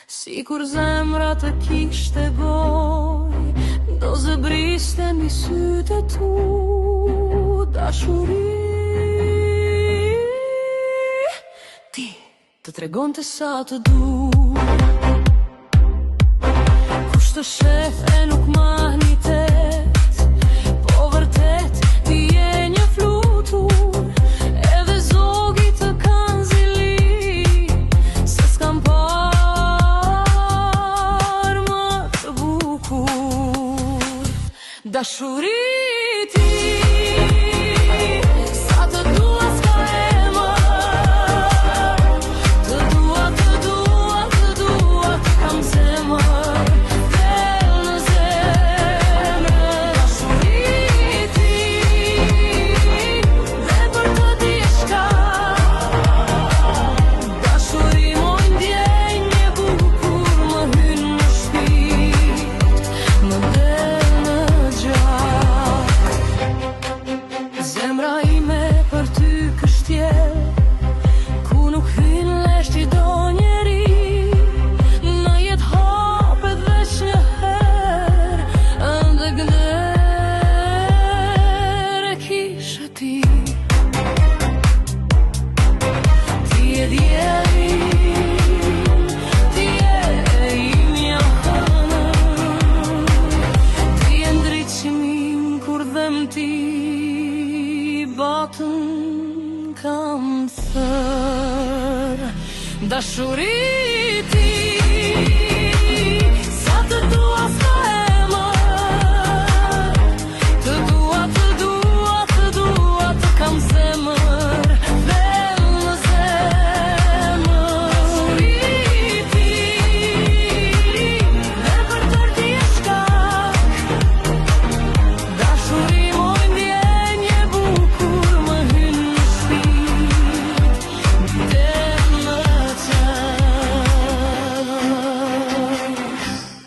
Si kur zemra të kishte goj, do zëbriste mbi sytë tu dashuri. Ti të tregonte sa të du, kush të shef e nuk mahnitet, po vërtet ti je një flutur, edhe zogi të kanë zili, se s'kam par më të bukur. Dashuri ti, sa të dua s'ka emër, të dua, të dua, të dua, të kam zemër, del në zemër. Dashuri ti, dhe për të diçka, dashuri moj ndjenjë e bukur, më hyn në shpirt, më del në gjak. Zemra ime për ty kështjel, ku nuk hyn lesh çdo njeri, në jet hapet veç një her, ende gder e kishe ti. Ti e djeli, ti e imja hënër, ti e ndriçimin kur dhem ti batën kam thër. Dashuri ti, sa të dua s'ka